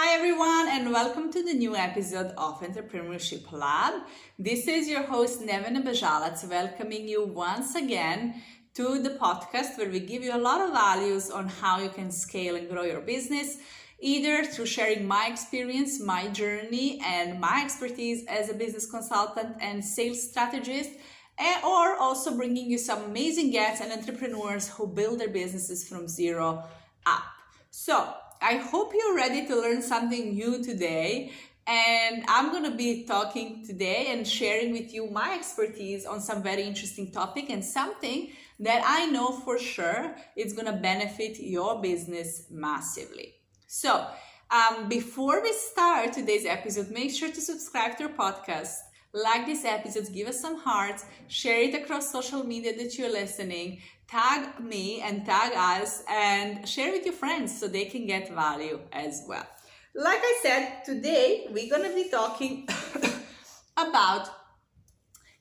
Hi everyone, and welcome to the new episode of Entrepreneurship Lab. This is your host Nevena Bajalac, welcoming you once again to the podcast where we give you a lot of values on how you can scale and grow your business, either through sharing my experience, my journey, and my expertise as a business consultant and sales strategist, or also bringing you some amazing guests and entrepreneurs who build their businesses from zero up. So I hope you're ready to learn something new today, and I'm going to be talking today and sharing with you my expertise on some very interesting topic and something that I know for sure is going to benefit your business massively. So before we start today's episode, make sure to subscribe to our podcast, like this episode, give us some hearts, share it across social media that you're listening, tag me and tag us, and share with your friends so they can get value as well. Like I said, today we're going to be talking about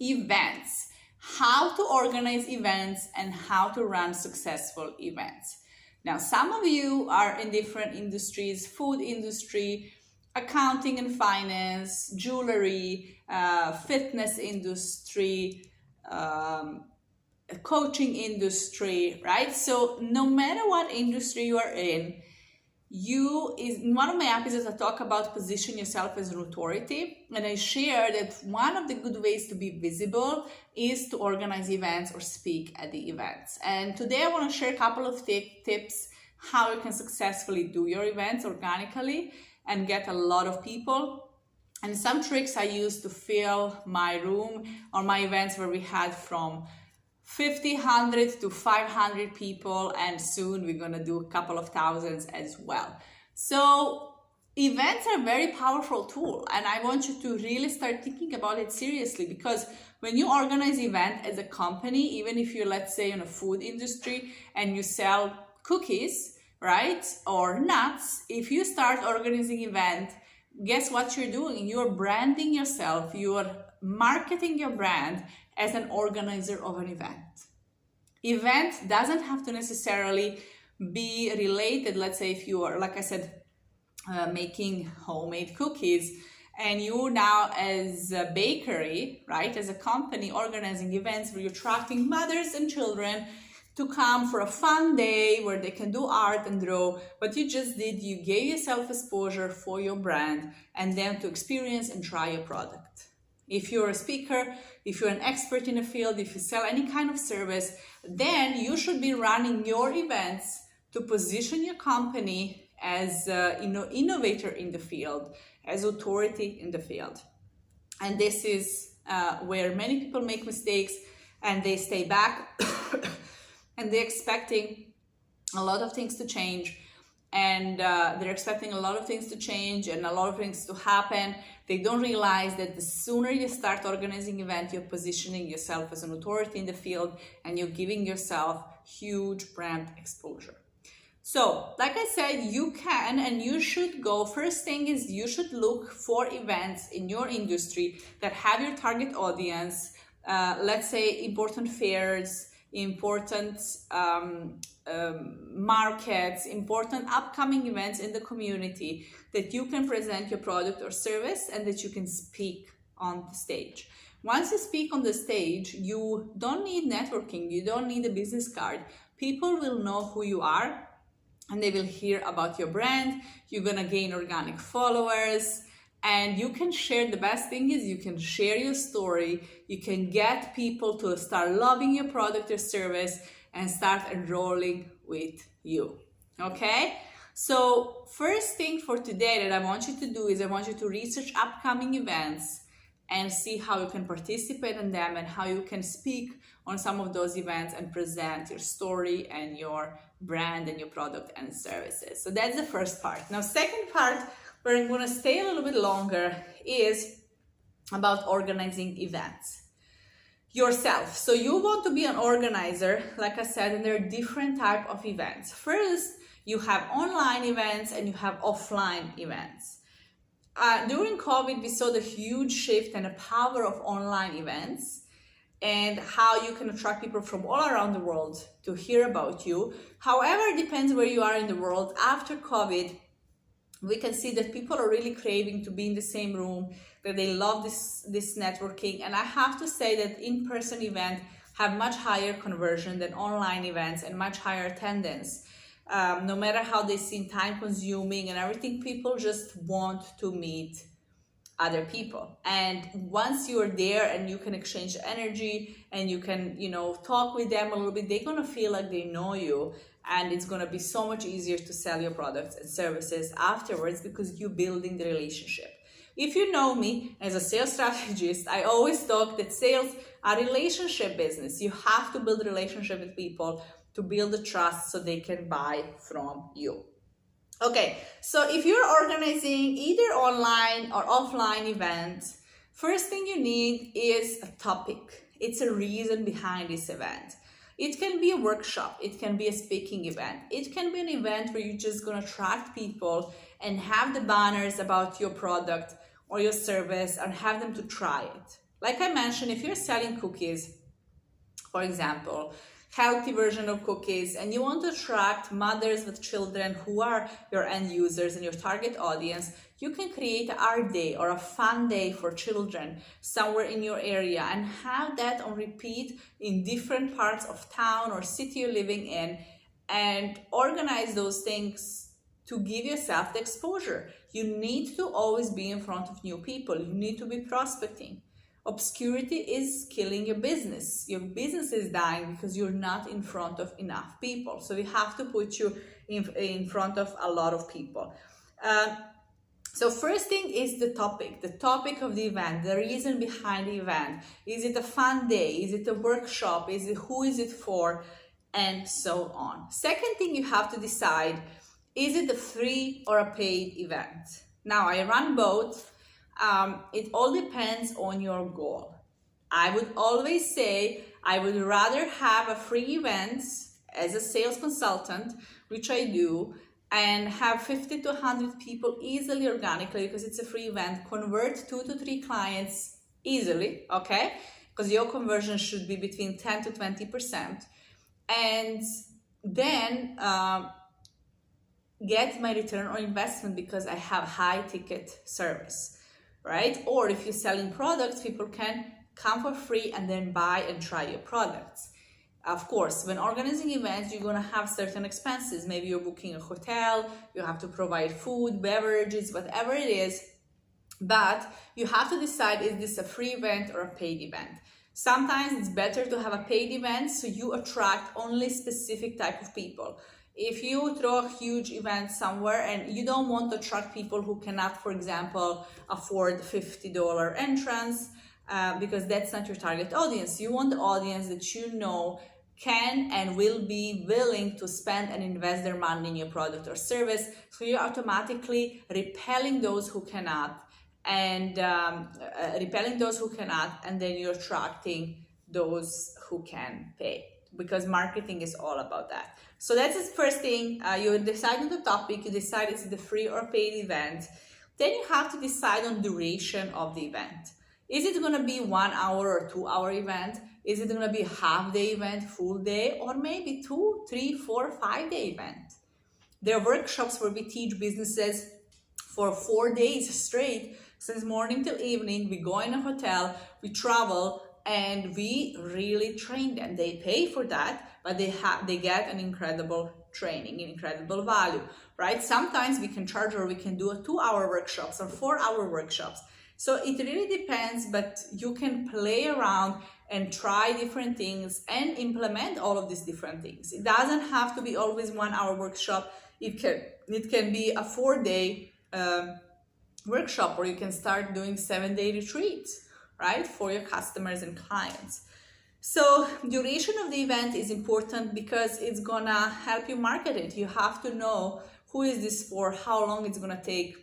events, how to organize events and how to run successful events. Now, some of you are in different industries: food industry, accounting and finance, jewelry, fitness industry, coaching industry, right? So no matter what industry you are in one of my episodes I talk about position yourself as an authority, and I share that one of the good ways to be visible is to organize events or speak at the events. And today I want to share a couple of tips how you can successfully do your events organically and get a lot of people, and some tricks I use to fill my room or my events where we had from 50, 100 to 500 people, and soon we're going to do a couple of thousands as well. So events are a very powerful tool, and I want you to really start thinking about it seriously, because when you organize event as a company, even if you're, let's say, in a food industry and you sell cookies, right, or nuts, if you start organizing event, guess what you're doing? You're branding yourself, you're marketing your brand as an organizer of an event. Event doesn't have to necessarily be related. Let's say if you are, like I said, making homemade cookies, and you now as a bakery, right, as a company organizing events where you're attracting mothers and children to come for a fun day where they can do art and draw. What you just did, you gave yourself exposure for your brand and then to experience and try your product. If you're a speaker, if you're an expert in a field, if you sell any kind of service, then you should be running your events to position your company as innovator in the field, as authority in the field. And this is where many people make mistakes and they stay back and they're expecting a lot of things to change, and they're expecting a lot of things to change and a lot of things to happen. They don't realize that the sooner you start organizing event, you're positioning yourself as an authority in the field and you're giving yourself huge brand exposure. So, like I said, you can and you should go. First thing is you should look for events in your industry that have your target audience, let's say important fairs, important markets, important upcoming events in the community that you can present your product or service and that you can speak on the stage. Once you speak on the stage, you don't need networking, you don't need a business card. People will know who you are and they will hear about your brand. You're gonna gain organic followers, and you can share. The best thing is you can share your story. You can get people to start loving your product or service and start enrolling with you. Okay? So first thing for today that I want you to do is I want you to research upcoming events and see how you can participate in them and how you can speak on some of those events and present your story and your brand and your product and services. So that's the first part. Now, second part, where I'm going to stay a little bit longer, is about organizing events yourself. So you want to be an organizer, like I said, and there are different types of events. First, you have online events and you have offline events. During COVID, we saw the huge shift and the power of online events and how you can attract people from all around the world to hear about you. However, it depends where you are in the world. After COVID, we can see that people are really craving to be in the same room, that they love this networking. And I have to say that in-person events have much higher conversion than online events and much higher attendance. No matter how they seem time consuming and everything, people just want to meet other people. And once you're there and you can exchange energy and you can, talk with them a little bit, they're gonna feel like they know you, and it's gonna be so much easier to sell your products and services afterwards because you're building the relationship. If you know me as a sales strategist, I always talk that sales are relationship business. You have to build a relationship with people to build the trust so they can buy from you. Okay, so if you're organizing either online or offline events, first thing you need is a topic. It's a reason behind this event. It can be a workshop, it can be a speaking event, it can be an event where you're just gonna attract people and have the banners about your product or your service and have them to try it. Like I mentioned, if you're selling cookies, for example, healthy version of cookies, and you want to attract mothers with children who are your end users and your target audience, you can create an art day or a fun day for children somewhere in your area and have that on repeat in different parts of town or city you're living in, and organize those things to give yourself the exposure. You need to always be in front of new people. You need to be prospecting. Obscurity is killing your business. Your business is dying because you're not in front of enough people. So we have to put you in front of a lot of people. So first thing is the topic of the event, the reason behind the event. Is it a fun day? Is it a workshop? Who is it for? And so on. Second thing you have to decide, is it a free or a paid event? Now, I run both. It all depends on your goal. I would always say I would rather have a free event as a sales consultant, which I do, and have 50 to 100 people easily, organically, because it's a free event, convert 2 to 3 clients easily, okay? Because your conversion should be between 10 to 20%. And then get my return on investment because I have high ticket service. Right? Or if you're selling products, people can come for free and then buy and try your products. Of course, when organizing events, you're gonna have certain expenses. Maybe you're booking a hotel, you have to provide food, beverages, whatever it is. But you have to decide, is this a free event or a paid event? Sometimes it's better to have a paid event so you attract only specific type of people. If you throw a huge event somewhere and you don't want to attract people who cannot, for example, afford $50 entrance, because that's not your target audience. You want the audience that you know can and will be willing to spend and invest their money in your product or service. So you're automatically repelling those who cannot, and then you're attracting those who can pay, because marketing is all about that. So that's the first thing. You decide on the topic, you decide it's the free or paid event. Then you have to decide on duration of the event. Is it going to be 1 hour or 2 hour event? Is it going to be half day event, full day, or maybe 2, 3, 4, 5 day event? There are workshops where we teach businesses for 4 days straight, since morning till evening. We go in a hotel, we travel, and we really train them. They pay for that, but they get an incredible training, an incredible value, right? Sometimes we can charge, or we can do a 2-hour workshops or 4-hour workshops. So it really depends, but you can play around and try different things and implement all of these different things. It doesn't have to be always 1-hour workshop. It can be a 4-day workshop, or you can start doing 7-day retreats, right, for your customers and clients. So duration of the event is important because it's gonna help you market it. You have to know who is this for, how long it's gonna take,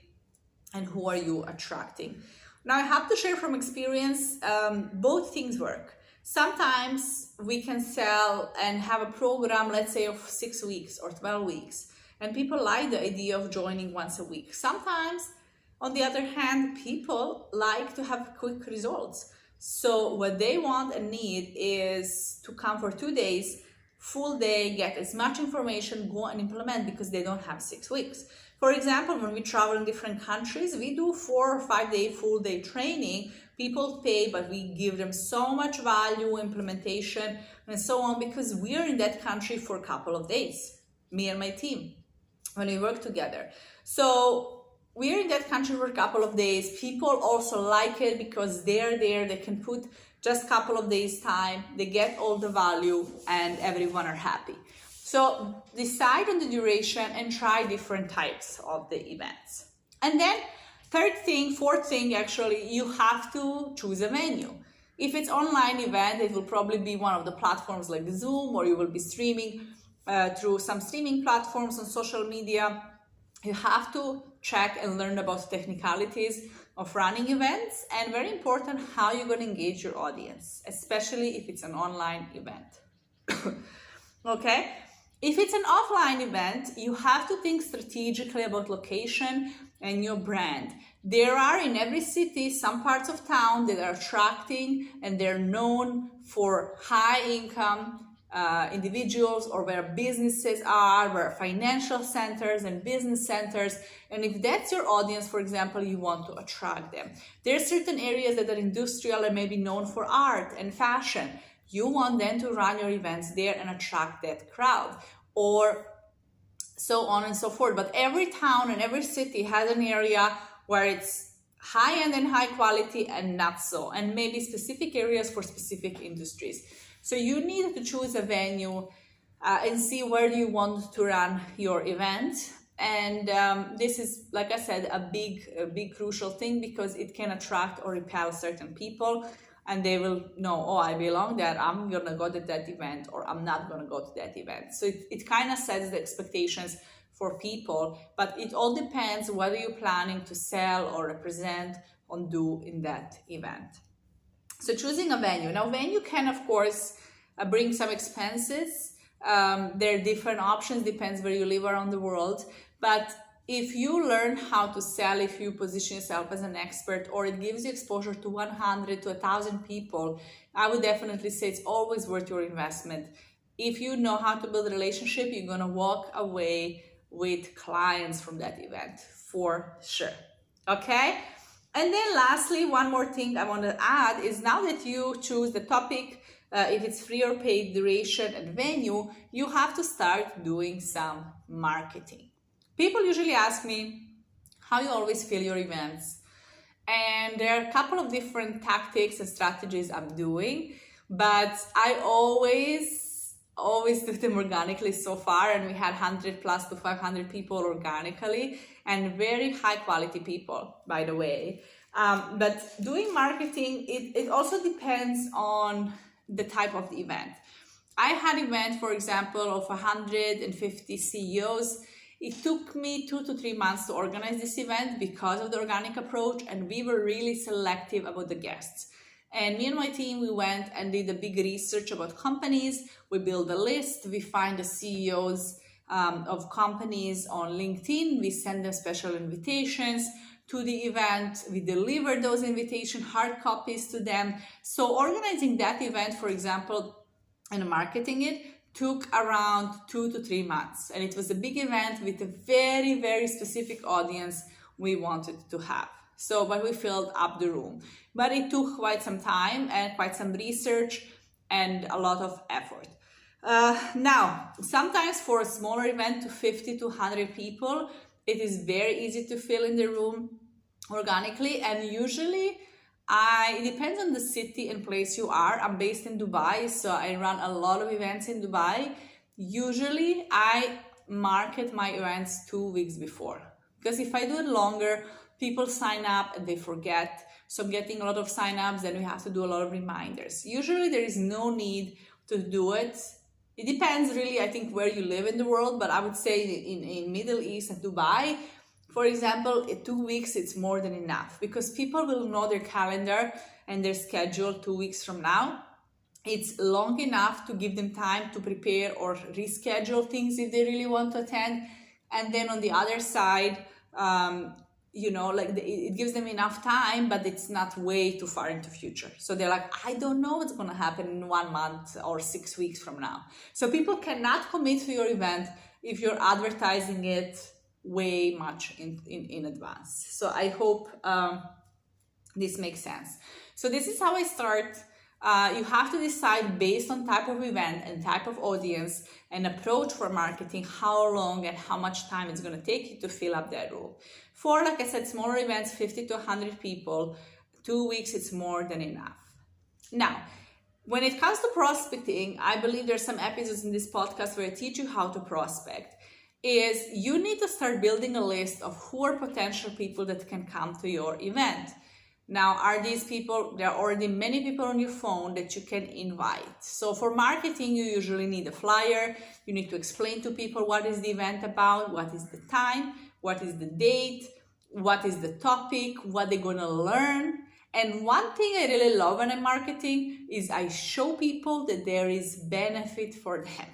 and who are you attracting. Now, I have to share from experience, both things work. Sometimes we can sell and have a program, let's say, of 6 weeks or 12 weeks, and people like the idea of joining once a week. Sometimes, on the other hand, people like to have quick results. So what they want and need is to come for 2 days, full day, get as much information, go and implement, because they don't have 6 weeks. For example, when we travel in different countries, we do 4 or 5 day full day training. People pay, but we give them so much value, implementation, and so on, because we are in that country for a couple of days, me and my team, when we work together. So we're in that country for a couple of days. People also like it because they're there, they can put just a couple of days time, they get all the value, and everyone are happy. So decide on the duration and try different types of the events. And then fourth thing, actually, you have to choose a venue. If it's online event, it will probably be one of the platforms like Zoom, or you will be streaming through some streaming platforms on social media. You have to check and learn about technicalities of running events, and very important, how you're going to engage your audience, especially if it's an online event. Okay? If it's an offline event, you have to think strategically about location and your brand. There are in every city some parts of town that are attracting and they're known for high income individuals, or where businesses are, where financial centers and business centers. And if that's your audience, for example, you want to attract them. There are certain areas that are industrial and maybe known for art and fashion. You want them to run your events there and attract that crowd, or so on and so forth. But every town and every city has an area where it's high end and high quality and not so, and maybe specific areas for specific industries. So you need to choose a venue and see where do you want to run your event. And this is, like I said, a big crucial thing, because it can attract or repel certain people, and they will know, oh, I belong there, I'm gonna go to that event, or I'm not gonna go to that event. So it kind of sets the expectations for people, but it all depends whether you're planning to sell or represent or do in that event. So choosing a venue. Now, venue can, of course, bring some expenses. There are different options, depends where you live around the world. But if you learn how to sell, if you position yourself as an expert, or it gives you exposure to 100 to 1,000 people, I would definitely say it's always worth your investment. If you know how to build a relationship, you're going to walk away with clients from that event for sure. Okay? And then lastly, one more thing I want to add is, now that you choose the topic, if it's free or paid, duration and venue, you have to start doing some marketing. People usually ask me how you always fill your events. And there are a couple of different tactics and strategies I'm doing, but I always do them organically so far, and we had 100 plus to 500 people organically, and very high quality people, by the way. But doing marketing, it also depends on the type of the event. I had an event, for example, of 150 CEOs. It took me 2 to 3 months to organize this event because of the organic approach, and we were really selective about the guests. And me and my team, we went and did a big research about companies. We build a list, we find the CEOs of companies on LinkedIn, we send them special invitations to the event, we deliver those invitation hard copies to them. So organizing that event, for example, and marketing it took around 2 to 3 months. And it was a big event with a very, very specific audience we wanted to have. So, but we filled up the room. But it took quite some time and quite some research and a lot of effort. Now, sometimes for a smaller event to 50 to 100 people, it is very easy to fill in the room organically. And usually, it depends on the city and place you are. I'm based in Dubai, so I run a lot of events in Dubai. Usually, I market my events 2 weeks before. Because if I do it longer, people sign up and they forget. So I'm getting a lot of signups, then we have to do a lot of reminders. Usually there is no need to do it. It depends really, I think, where you live in the world, but I would say in Middle East and Dubai, for example, in 2 weeks, it's more than enough, because people will know their calendar and their schedule 2 weeks from now. It's long enough to give them time to prepare or reschedule things if they really want to attend. And then on the other side, it gives them enough time, but it's not way too far into future. So they're like, I don't know what's going to happen in 1 month or 6 weeks from now. So people cannot commit to your event if you're advertising it way much in advance. So I hope this makes sense. So this is how I start. You have to decide based on type of event and type of audience and approach for marketing, how long and how much time it's going to take you to fill up that role. For, like I said, smaller events, 50 to 100 people, 2 weeks, it's more than enough. Now, when it comes to prospecting, I believe there's some episodes in this podcast where I teach you how to prospect. Is you need to start building a list of who are potential people that can come to your event. Now, are these people, there are already many people on your phone that you can invite. So for marketing, you usually need a flyer. You need to explain to people what is the event about, what is the time, what is the date, what is the topic, what they're gonna learn. And one thing I really love when I'm marketing is I show people that there is benefit for them,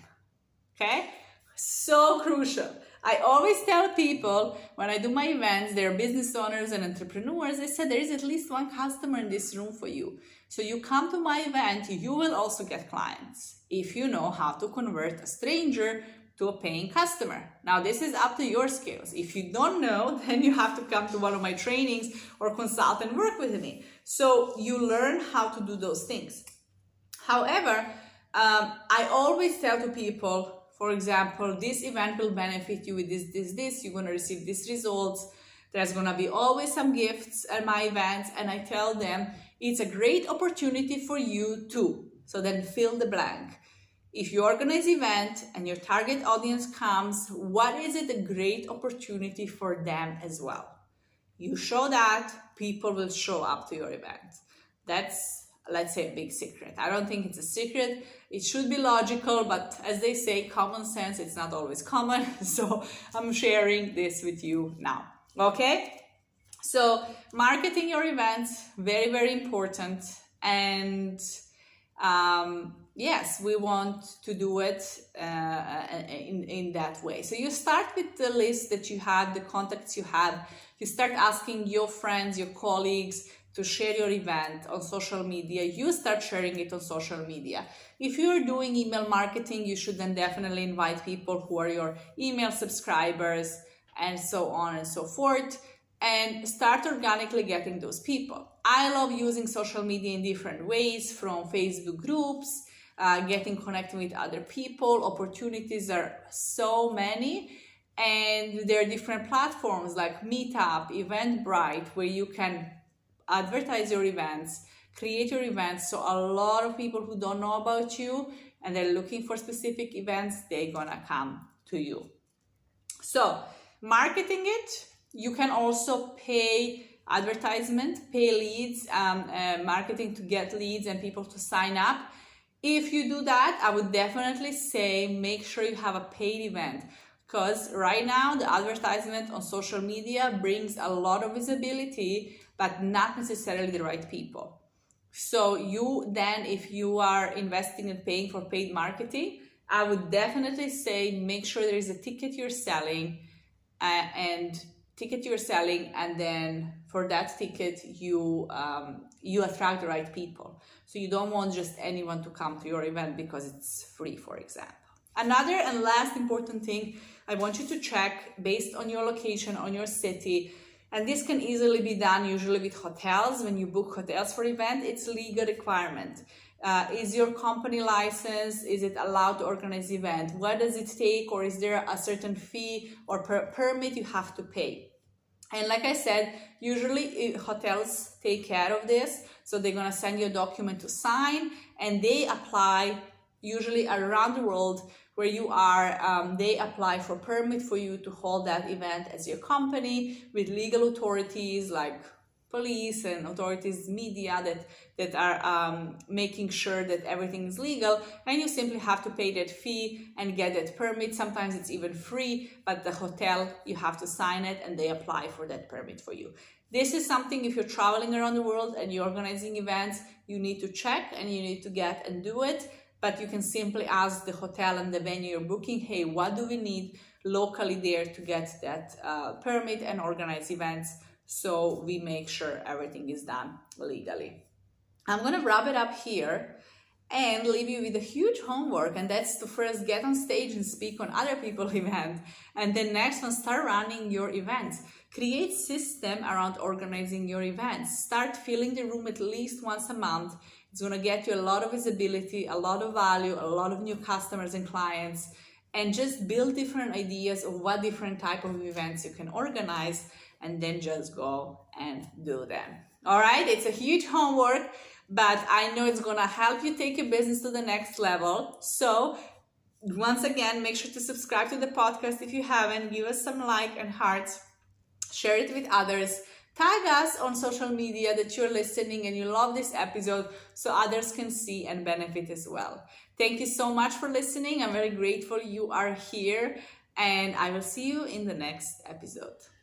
okay? So crucial. I always tell people when I do my events, they're business owners and entrepreneurs, I said there is at least one customer in this room for you. So you come to my event, you will also get clients if you know how to convert a stranger to a paying customer. Now this is up to your skills. If you don't know, then you have to come to one of my trainings or consult and work with me. So you learn how to do those things. However, I always tell to people, for example, this event will benefit you with this, you're going to receive these results. There's going to be always some gifts at my events. And I tell them it's a great opportunity for you too. So then fill the blank. If you organize an event and your target audience comes, what is it a great opportunity for them as well? You show that, people will show up to your event. That's, let's say, a big secret. I don't think it's a secret. It should be logical, but as they say, common sense, it's not always common. So I'm sharing this with you now, okay? So marketing your events, very, very important. And yes, we want to do it in that way. So you start with the list that you have, the contacts you have. You start asking your friends, your colleagues to share your event on social media. You start sharing it on social media. If you're doing email marketing, you should then definitely invite people who are your email subscribers and so on and so forth, and start organically getting those people. I love using social media in different ways, from Facebook groups, getting connected with other people. Opportunities are so many, and there are different platforms like Meetup, Eventbrite, where you can advertise your events, create your events. So a lot of people who don't know about you and they're looking for specific events, they're gonna come to you. So marketing it, you can also pay advertisement, pay leads, marketing to get leads and people to sign up. If you do that, I would definitely say make sure you have a paid event, because right now the advertisement on social media brings a lot of visibility, but not necessarily the right people. So you then, if you are investing in paying for paid marketing, I would definitely say make sure there is a ticket you're selling, and then for that ticket you attract the right people. So you don't want just anyone to come to your event because it's free, for example. Another and last important thing I want you to check based on your location, on your city, and this can easily be done usually with hotels. When you book hotels for event, it's legal requirement. Is your company licensed? Is it allowed to organize event? What does it take? Or is there a certain fee or permit you have to pay? And like I said, usually hotels take care of this. So they're going to send you a document to sign, and they apply usually around the world where you are, they apply for permit for you to hold that event as your company with legal authorities like police and authorities, media that are making sure that everything is legal, and you simply have to pay that fee and get that permit. Sometimes it's even free, but the hotel, you have to sign it and they apply for that permit for you. This is something, if you're traveling around the world and you're organizing events, you need to check and you need to get and do it. But you can simply ask the hotel and the venue you're booking, hey, what do we need locally there to get that permit and organize events, so we make sure everything is done legally. I'm going to wrap it up here. and leave you with a huge homework, and that's to first get on stage and speak on other people's events, and then next one, start running your events. Create system around organizing your events. Start filling the room at least once a month. It's going to get you a lot of visibility, a lot of value, a lot of new customers and clients, and just build different ideas of what different type of events you can organize, and then just go and do them. All right, it's a huge homework, but I know it's gonna help you take your business to the next level. So once again, make sure to subscribe to the podcast if you haven't. Give us some like and hearts, share it with others, tag us on social media that you're listening and you love this episode so others can see and benefit as well. Thank you so much for listening. I'm very grateful you are here, and I will see you in the next episode.